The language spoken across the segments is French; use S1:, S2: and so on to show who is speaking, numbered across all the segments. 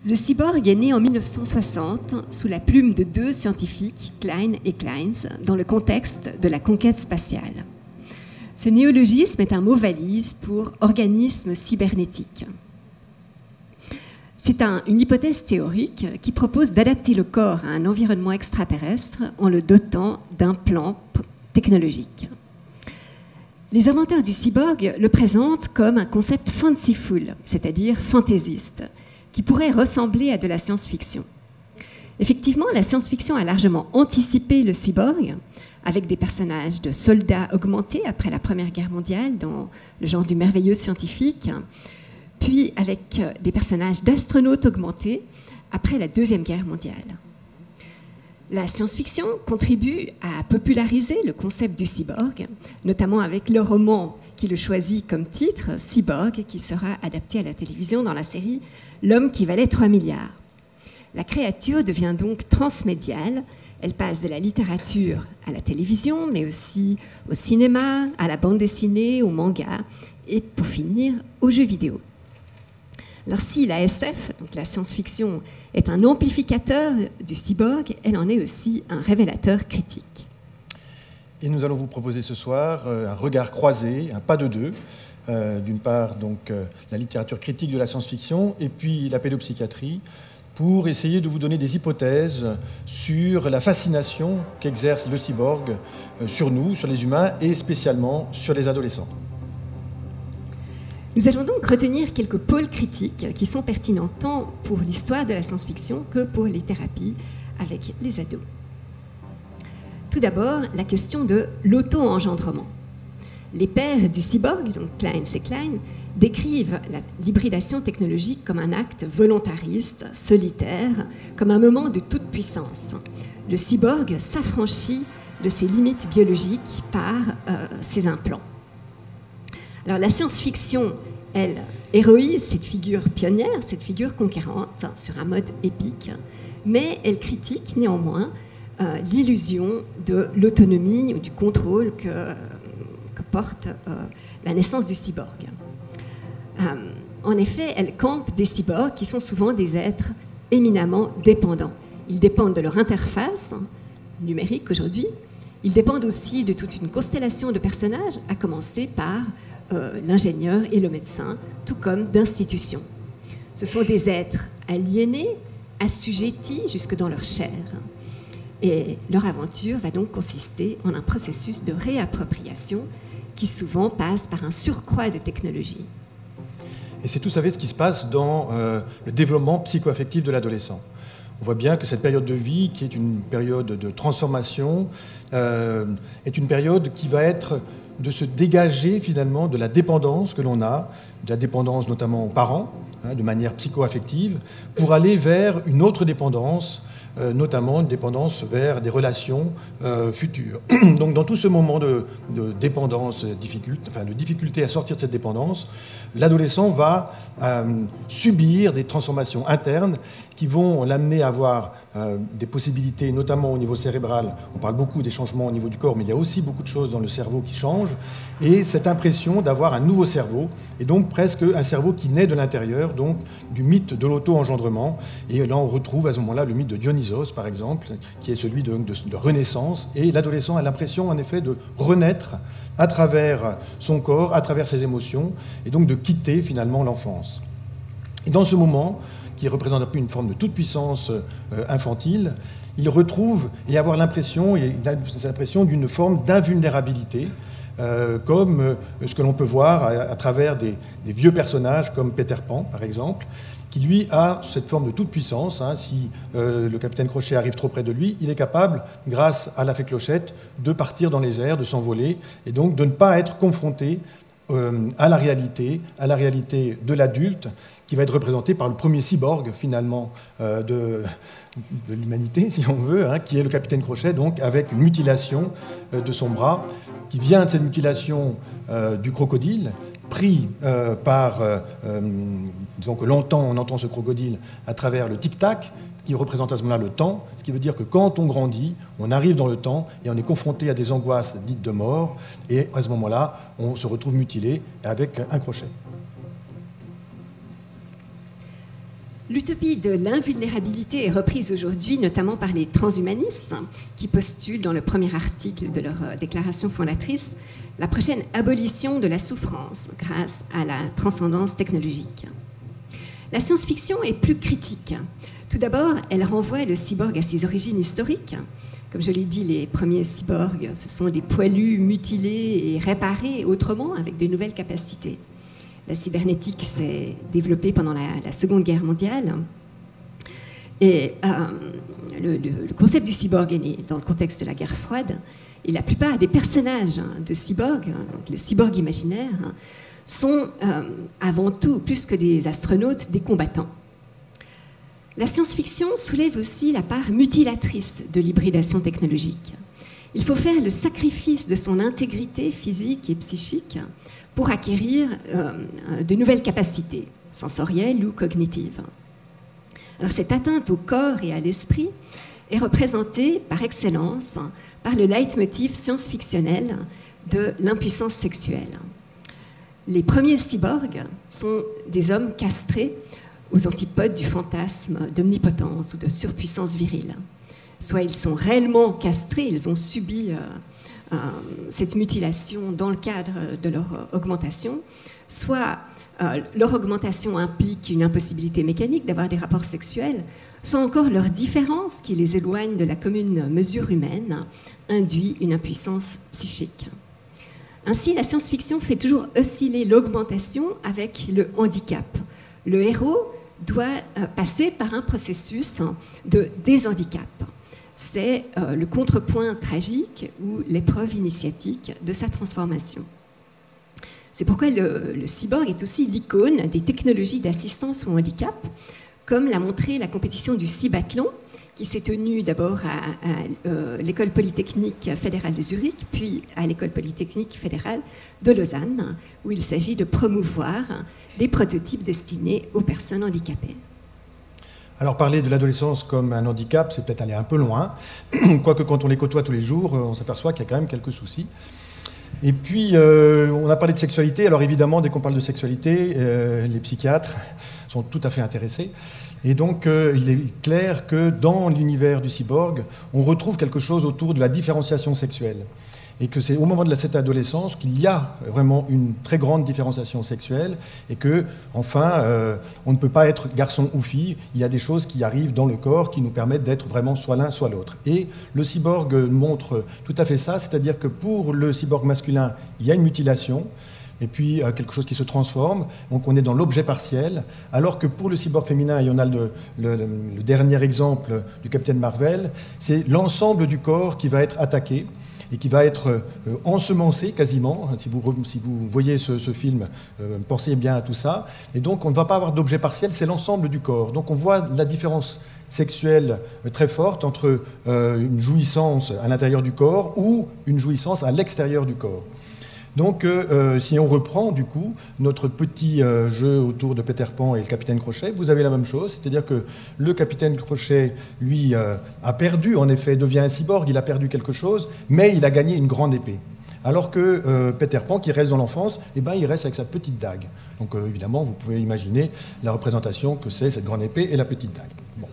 S1: Le cyborg est né en 1960 sous la plume de deux scientifiques, Klein et Kleins, dans le contexte de la conquête spatiale. Ce néologisme est un mot valise pour organisme cybernétique. C'est une hypothèse théorique qui propose d'adapter le corps à un environnement extraterrestre en le dotant d'un plan technologique. Les inventeurs du cyborg le présentent comme un concept fanciful, c'est-à-dire fantaisiste, qui pourrait ressembler à de la science-fiction. Effectivement, la science-fiction a largement anticipé le cyborg, avec des personnages de soldats augmentés après la Première Guerre mondiale, dans le genre du merveilleux scientifique, puis avec des personnages d'astronautes augmentés après la Deuxième Guerre mondiale. La science-fiction contribue à populariser le concept du cyborg, notamment avec le roman qui le choisit comme titre, Cyborg, qui sera adapté à la télévision dans la série L'homme qui valait 3 milliards. La créature devient donc transmédiale. Elle passe de la littérature à la télévision, mais aussi au cinéma, à la bande dessinée, au manga, et pour finir, aux jeux vidéo. Alors si la SF, donc la science-fiction, est un amplificateur du cyborg, elle en est aussi un révélateur critique.
S2: Et nous allons vous proposer ce soir un regard croisé, un pas de deux. D'une part, donc, la littérature critique de la science-fiction et puis la pédopsychiatrie, pour essayer de vous donner des hypothèses sur la fascination qu'exerce le cyborg sur nous, sur les humains et spécialement sur les adolescents.
S1: Nous allons donc retenir quelques pôles critiques qui sont pertinents tant pour l'histoire de la science-fiction que pour les thérapies avec les ados. Tout d'abord, la question de l'auto-engendrement. Les pères du cyborg, donc Klein et Klein, décrivent l'hybridation technologique comme un acte volontariste, solitaire, comme un moment de toute puissance. Le cyborg s'affranchit de ses limites biologiques par ses implants. Alors la science-fiction, elle, héroïse cette figure pionnière, cette figure conquérante sur un mode épique, mais elle critique néanmoins l'illusion de l'autonomie ou du contrôle que porte la naissance du cyborg. En effet, elle campe des cyborgs qui sont souvent des êtres éminemment dépendants. Ils dépendent de leur interface numérique aujourd'hui. Ils dépendent aussi de toute une constellation de personnages, à commencer par l'ingénieur et le médecin, tout comme d'institutions. Ce sont des êtres aliénés, assujettis jusque dans leur chair. Et leur aventure va donc consister en un processus de réappropriation qui souvent passe par un surcroît de technologie.
S2: Et c'est tout ça ce qui se passe dans le développement psycho-affectif de l'adolescent. On voit bien que cette période de vie, qui est une période de transformation, est une période qui va être de se dégager finalement de la dépendance que l'on a, de la dépendance notamment aux parents, de manière psycho-affective, pour aller vers une autre dépendance, notamment une dépendance vers des relations futures. Donc dans tout ce moment de dépendance, de difficulté à sortir de cette dépendance, l'adolescent va subir des transformations internes qui vont l'amener à avoir des possibilités, notamment au niveau cérébral. On parle beaucoup des changements au niveau du corps, mais il y a aussi beaucoup de choses dans le cerveau qui changent. Et cette impression d'avoir un nouveau cerveau, et donc presque un cerveau qui naît de l'intérieur, donc du mythe de l'auto-engendrement. Et là, on retrouve à ce moment-là le mythe de Dionysos, par exemple, qui est celui de renaissance. Et l'adolescent a l'impression, en effet, de renaître à travers son corps, à travers ses émotions, et donc de quitter finalement l'enfance. Et dans ce moment, qui représente un peu une forme de toute-puissance infantile, il retrouve et avoir l'impression d'une forme d'invulnérabilité, comme ce que l'on peut voir à travers des vieux personnages comme Peter Pan, par exemple, qui lui a cette forme de toute-puissance. Si le capitaine Crochet arrive trop près de lui, il est capable, grâce à la fée Clochette, de partir dans les airs, de s'envoler, et donc de ne pas être confronté à la réalité de l'adulte, qui va être représenté par le premier cyborg, finalement, de l'humanité, si on veut, qui est le capitaine Crochet, donc avec une mutilation de son bras, qui vient de cette mutilation du crocodile, pris par, disons que longtemps on entend ce crocodile à travers le tic-tac, qui représente à ce moment-là le temps, ce qui veut dire que quand on grandit, on arrive dans le temps et on est confronté à des angoisses dites de mort, et à ce moment-là, on se retrouve mutilé avec un crochet.
S1: L'utopie de l'invulnérabilité est reprise aujourd'hui notamment par les transhumanistes qui postulent dans le premier article de leur déclaration fondatrice la prochaine abolition de la souffrance grâce à la transcendance technologique. La science-fiction est plus critique. Tout d'abord, elle renvoie le cyborg à ses origines historiques. Comme je l'ai dit, les premiers cyborgs, ce sont des poilus mutilés et réparés autrement avec de nouvelles capacités. La cybernétique s'est développée pendant la Seconde Guerre mondiale. Et le concept du cyborg est né dans le contexte de la guerre froide. Et la plupart des personnages de cyborg, donc le cyborg imaginaire, sont avant tout, plus que des astronautes, des combattants. La science-fiction soulève aussi la part mutilatrice de l'hybridation technologique. Il faut faire le sacrifice de son intégrité physique et psychique pour acquérir de nouvelles capacités, sensorielles ou cognitives. Alors, cette atteinte au corps et à l'esprit est représentée par excellence par le leitmotiv science-fictionnel de l'impuissance sexuelle. Les premiers cyborgs sont des hommes castrés aux antipodes du fantasme d'omnipotence ou de surpuissance virile. Soit ils sont réellement castrés, ils ont subi cette mutilation dans le cadre de leur augmentation, soit leur augmentation implique une impossibilité mécanique d'avoir des rapports sexuels, soit encore leur différence qui les éloigne de la commune mesure humaine induit une impuissance psychique. Ainsi, la science-fiction fait toujours osciller l'augmentation avec le handicap. Le héros doit passer par un processus de déshandicap. C'est le contrepoint tragique ou l'épreuve initiatique de sa transformation. C'est pourquoi le cyborg est aussi l'icône des technologies d'assistance au handicap, comme l'a montré la compétition du Cybathlon, qui s'est tenue d'abord à l'École polytechnique fédérale de Zurich, puis à l'École polytechnique fédérale de Lausanne, où il s'agit de promouvoir des prototypes destinés aux personnes handicapées.
S2: Alors parler de l'adolescence comme un handicap, c'est peut-être aller un peu loin, quoique quand on les côtoie tous les jours, on s'aperçoit qu'il y a quand même quelques soucis. Et puis, on a parlé de sexualité, alors évidemment, dès qu'on parle de sexualité, les psychiatres sont tout à fait intéressés. Et donc, il est clair que dans l'univers du cyborg, on retrouve quelque chose autour de la différenciation sexuelle. Et que c'est au moment de cette adolescence qu'il y a vraiment une très grande différenciation sexuelle et que, enfin, on ne peut pas être garçon ou fille. Il y a des choses qui arrivent dans le corps qui nous permettent d'être vraiment soit l'un, soit l'autre. Et le cyborg montre tout à fait ça, c'est-à-dire que pour le cyborg masculin, il y a une mutilation, et puis quelque chose qui se transforme, donc on est dans l'objet partiel, alors que pour le cyborg féminin, et on a le dernier exemple du Capitaine Marvel, c'est l'ensemble du corps qui va être attaqué, et qui va être ensemencé quasiment. Si vous voyez ce film, pensez bien à tout ça. Et donc, on ne va pas avoir d'objet partiel, c'est l'ensemble du corps. Donc, on voit la différence sexuelle très forte entre une jouissance à l'intérieur du corps ou une jouissance à l'extérieur du corps. Donc, si on reprend, du coup, notre petit jeu autour de Peter Pan et le Capitaine Crochet, vous avez la même chose, c'est-à-dire que le Capitaine Crochet, lui, a perdu, en effet, devient un cyborg, il a perdu quelque chose, mais il a gagné une grande épée. Alors que Peter Pan, qui reste dans l'enfance, eh ben, il reste avec sa petite dague. Donc, évidemment, vous pouvez imaginer la représentation que c'est cette grande épée et la petite dague. Bon.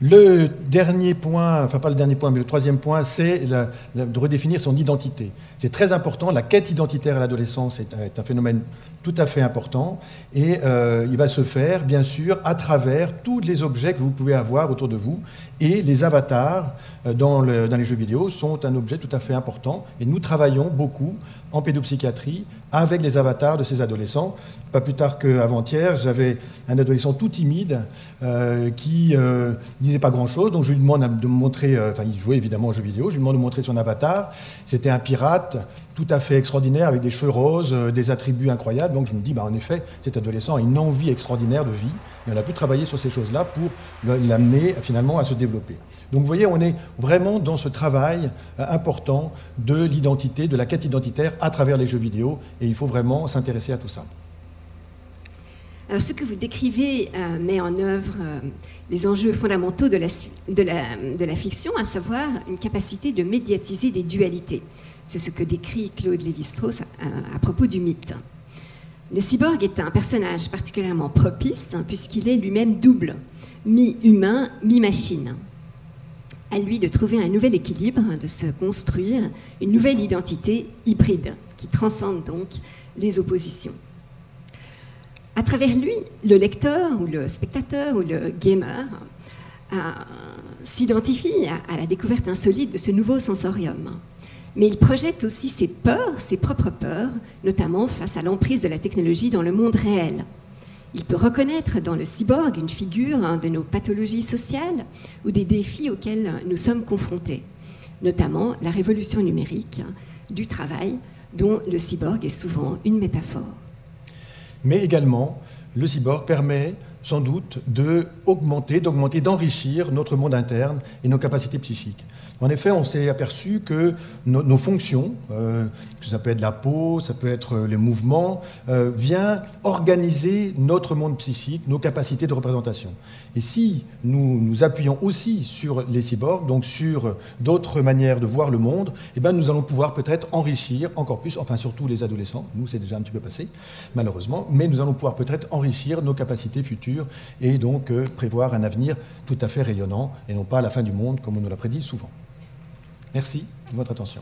S2: Le dernier point, enfin pas le dernier point, mais le troisième point, c'est de redéfinir son identité. C'est très important, la quête identitaire à l'adolescence est un phénomène tout à fait important, et il va se faire, bien sûr, à travers tous les objets que vous pouvez avoir autour de vous, et les avatars dans les jeux vidéo sont un objet tout à fait important, et nous travaillons beaucoup en pédopsychiatrie avec les avatars de ces adolescents. Pas plus tard qu'avant-hier, j'avais un adolescent tout timide qui disait pas grand-chose, donc je lui demande de me montrer, enfin il jouait évidemment aux jeux vidéo, je lui demande de montrer son avatar. C'était un pirate tout à fait extraordinaire avec des cheveux roses, des attributs incroyables, donc je me dis, en effet, cet adolescent a une envie extraordinaire de vie, et on a pu travailler sur ces choses-là pour l'amener finalement à se développer. Donc vous voyez, on est vraiment dans ce travail important de l'identité, de la quête identitaire à travers les jeux vidéo, et il faut vraiment s'intéresser à tout ça.
S1: Alors, ce que vous décrivez met en œuvre les enjeux fondamentaux de la fiction, à savoir une capacité de médiatiser des dualités. C'est ce que décrit Claude Lévi-Strauss à propos du mythe. Le cyborg est un personnage particulièrement propice, puisqu'il est lui-même double, mi-humain, mi-machine. À lui de trouver un nouvel équilibre, de se construire une nouvelle identité hybride, qui transcende donc les oppositions. À travers lui, le lecteur, ou le spectateur, ou le gamer, s'identifie à la découverte insolite de ce nouveau sensorium. Mais il projette aussi ses peurs, ses propres peurs, notamment face à l'emprise de la technologie dans le monde réel. Il peut reconnaître dans le cyborg une figure de nos pathologies sociales ou des défis auxquels nous sommes confrontés, notamment la révolution numérique du travail, dont le cyborg est souvent une métaphore.
S2: Mais également, le cyborg permet sans doute d'augmenter, d'enrichir notre monde interne et nos capacités psychiques. En effet, on s'est aperçu que nos fonctions, ça peut être la peau, ça peut être les mouvements, vient organiser notre monde psychique, nos capacités de représentation. Et si nous nous appuyons aussi sur les cyborgs, donc sur d'autres manières de voir le monde, eh bien nous allons pouvoir peut-être enrichir encore plus, enfin surtout les adolescents, nous c'est déjà un petit peu passé, malheureusement, mais nous allons pouvoir peut-être enrichir nos capacités futures et donc prévoir un avenir tout à fait rayonnant et non pas à la fin du monde comme on nous l'a prédit souvent. Merci de votre attention.